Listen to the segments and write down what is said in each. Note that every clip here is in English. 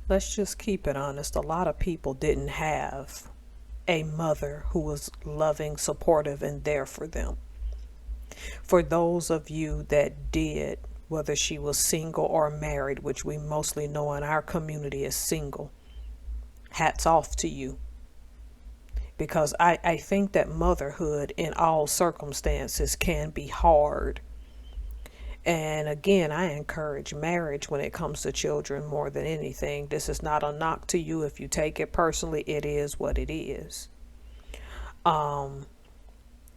Let's just keep it honest. A lot of people didn't have a mother who was loving, supportive, and there for them. For those of you that did, whether she was single or married, which we mostly know in our community as single, hats off to you. Because I think that motherhood in all circumstances can be hard. And again, I encourage marriage when it comes to children more than anything. This is not a knock to you. If you take it personally, it is what it is.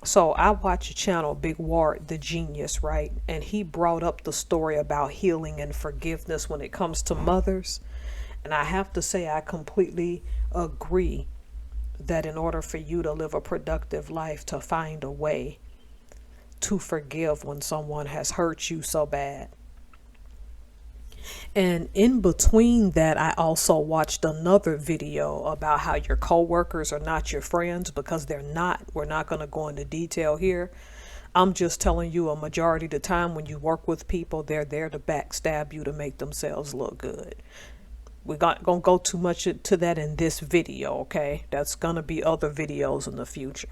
So I watch a channel, Big Ward, the genius, right? And he brought up the story about healing and forgiveness when it comes to mothers. And I have to say, I completely agree that in order for you to live a productive life, to find a way to forgive when someone has hurt you so bad. And in between that, I also watched another video about how your coworkers are not your friends, because they're not. We're not going to go into detail here. I'm just telling you, a majority of the time when you work with people, they're there to backstab you to make themselves look good. We're not going to go too much to that in this video, okay? That's going to be other videos in the future.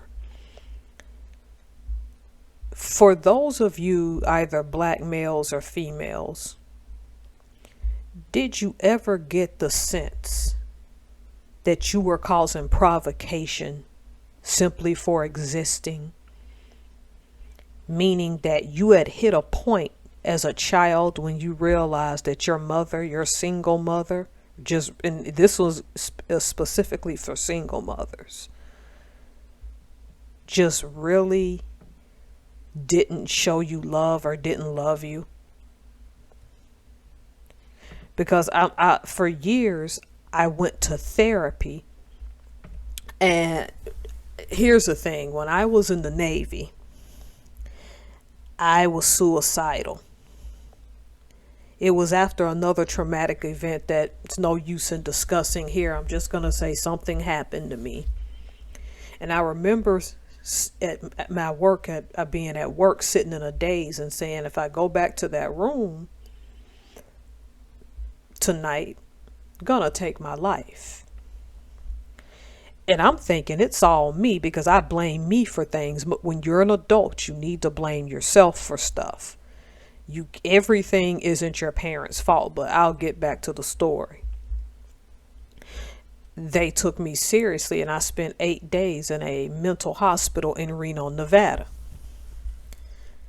For those of you, either black males or females, did you ever get the sense that you were causing provocation simply for existing? Meaning that you had hit a point as a child when you realized that your mother, your single mother, and this was specifically for single mothers, just really didn't show you love or didn't love you. Because I for years I went to therapy, and here's the thing: when I was in the Navy, I was suicidal. It was after another traumatic event that it's no use in discussing here. I'm just gonna say something happened to me, and I remember at my work, at being at work, sitting in a daze and saying, if I go back to that room tonight, I'm gonna take my life. And I'm thinking it's all me, because I blame me for things. But when you're an adult, you need to blame yourself for stuff. Everything isn't your parents' fault. But I'll get back to the story. They took me seriously, and I spent 8 days in a mental hospital in Reno, Nevada.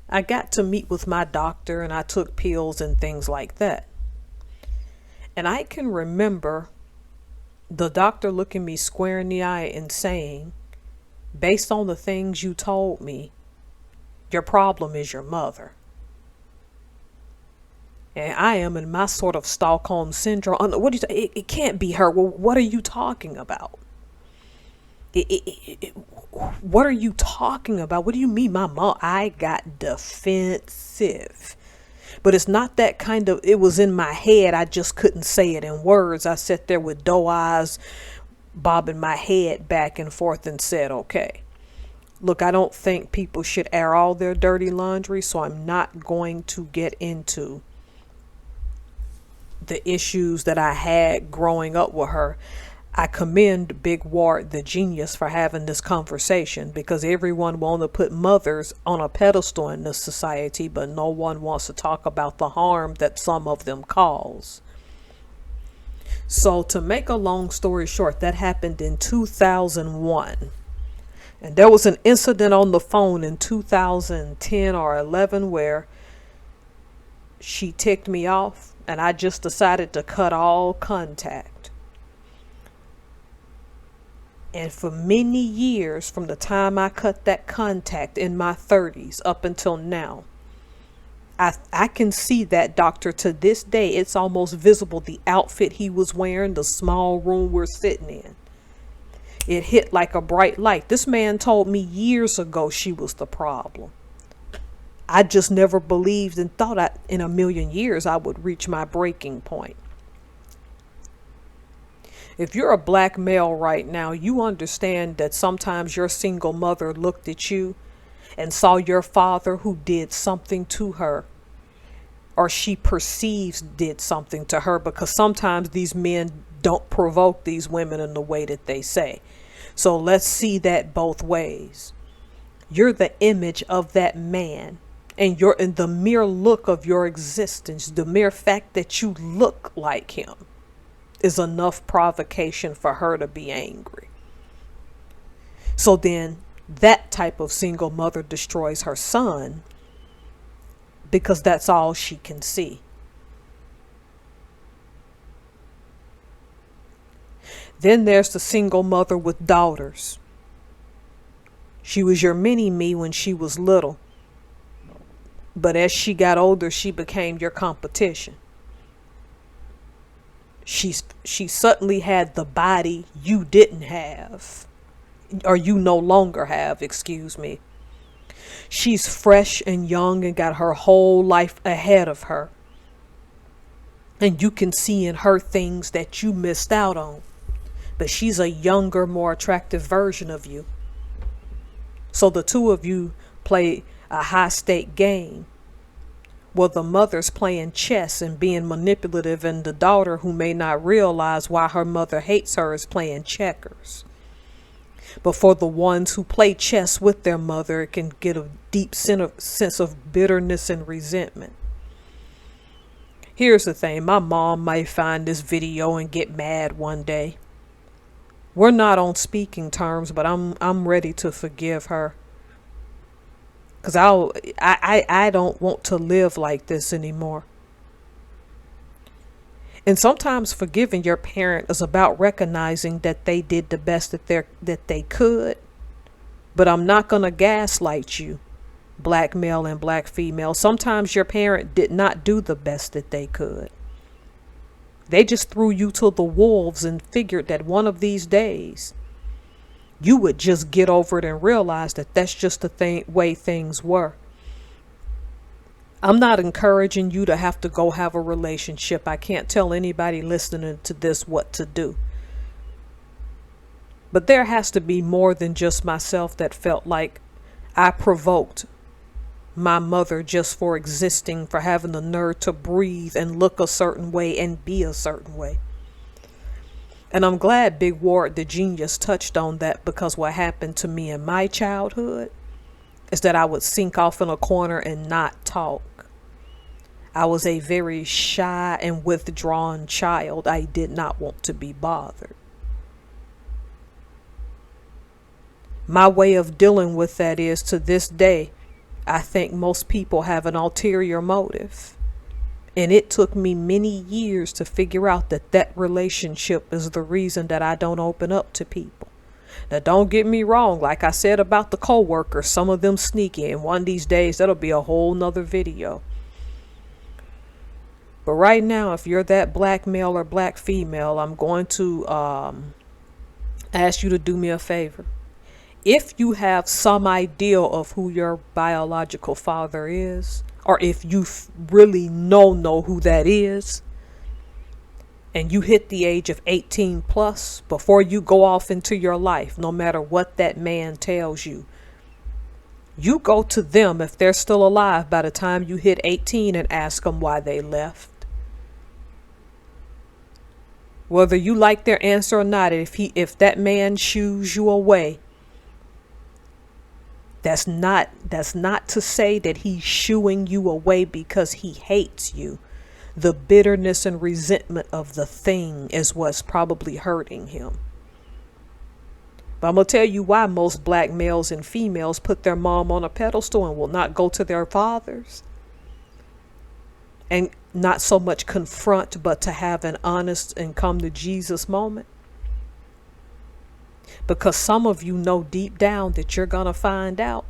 I got to meet with my doctor, and I took pills and things like that. And I can remember the doctor looking me square in the eye and saying, based on the things you told me, your problem is your mother. And I am in my sort of Stockholm syndrome. What do you say? It can't be her. Well, what are you talking about? What are you talking about? What do you mean, my mom? I got defensive. But it's not that kind of, it was in my head. I just couldn't say it in words. I sat there with doe eyes, bobbing my head back and forth, and said, okay, look, I don't think people should air all their dirty laundry, so I'm not going to get into the issues that I had growing up with her. I commend Big Ward, the genius, for having this conversation, because everyone wants to put mothers on a pedestal in this society, but no one wants to talk about the harm that some of them cause. So to make a long story short, that happened in 2001. And there was an incident on the phone in 2010 or 11 where she ticked me off, and I just decided to cut all contact. And for many years, from the time I cut that contact in my 30s up until now, I can see that doctor to this day. It's almost visible, the outfit he was wearing, the small room we're sitting in. It hit like a bright light. This man told me years ago she was the problem. I just never believed and thought in a million years I would reach my breaking point. If you're a black male right now, you understand that sometimes your single mother looked at you and saw your father who did something to her, or she perceives did something to her, because sometimes these men don't provoke these women in the way that they say. So let's see that both ways. You're the image of that man, and you're in the mere look of your existence, the mere fact that you look like him is enough provocation for her to be angry. So then that type of single mother destroys her son because that's all she can see. Then there's the single mother with daughters. She was your mini-me when she was little, but as she got older, she became your competition. She suddenly had the body you didn't have, or you no longer have, excuse me. She's fresh and young and got her whole life ahead of her. And you can see in her things that you missed out on. But she's a younger, more attractive version of you. So the two of you play a high-stake game. Well, the mother's playing chess and being manipulative, and the daughter, who may not realize why her mother hates her, is playing checkers. But for the ones who play chess with their mother, it can get a deep sense of bitterness and resentment. Here's the thing. My mom might find this video and get mad one day. We're not on speaking terms, but I'm ready to forgive her. Because I don't want to live like this anymore. And sometimes forgiving your parent is about recognizing that they did the best that they could. But I'm not going to gaslight you, black male and black female. Sometimes your parent did not do the best that they could. They just threw you to the wolves and figured that one of these days you would just get over it and realize that that's just the way things were. I'm not encouraging you to have to go have a relationship. I can't tell anybody listening to this what to do. But there has to be more than just myself that felt like I provoked my mother just for existing, for having the nerve to breathe and look a certain way and be a certain way. And I'm glad Big Ward the Genius touched on that, because what happened to me in my childhood is that I would sink off in a corner and not talk. I was a very shy and withdrawn child. I did not want to be bothered. My way of dealing with that is, to this day, I think most people have an ulterior motive. And it took me many years to figure out that relationship is the reason that I don't open up to people. Now, don't get me wrong. Like I said about the co-workers, some of them sneaky, and one of these days that'll be a whole nother video. But right now, if you're that black male or black female, I'm going to ask you to do me a favor. If you have some idea of who your biological father is, or if you really know who that is, and you hit the age of 18 plus, before you go off into your life, no matter what that man tells you, you go to them if they're still alive by the time you hit 18 and ask them why they left. Whether you like their answer or not, if that man shoos you away, that's not to say that he's shooing you away because he hates you. The bitterness and resentment of the thing is what's probably hurting him. But I'm going to tell you why most black males and females put their mom on a pedestal and will not go to their fathers. And not so much confront, but to have an honest and come to Jesus moment. Because some of you know deep down that you're going to find out.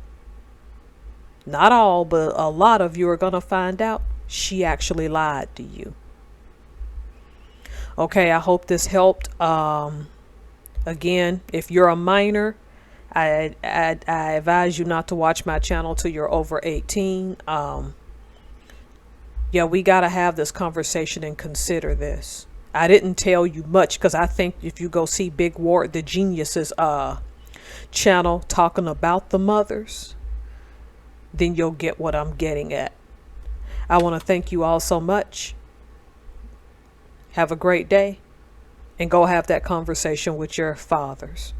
Not all, but a lot of you are going to find out she actually lied to you. Okay, I hope this helped. Again, if you're a minor, I advise you not to watch my channel till you're over 18. Yeah, we got to have this conversation and consider this. I didn't tell you much because I think if you go see Big Ward the Genius's channel talking about the mothers, then you'll get what I'm getting at. I want to thank you all so much. Have a great day and go have that conversation with your fathers.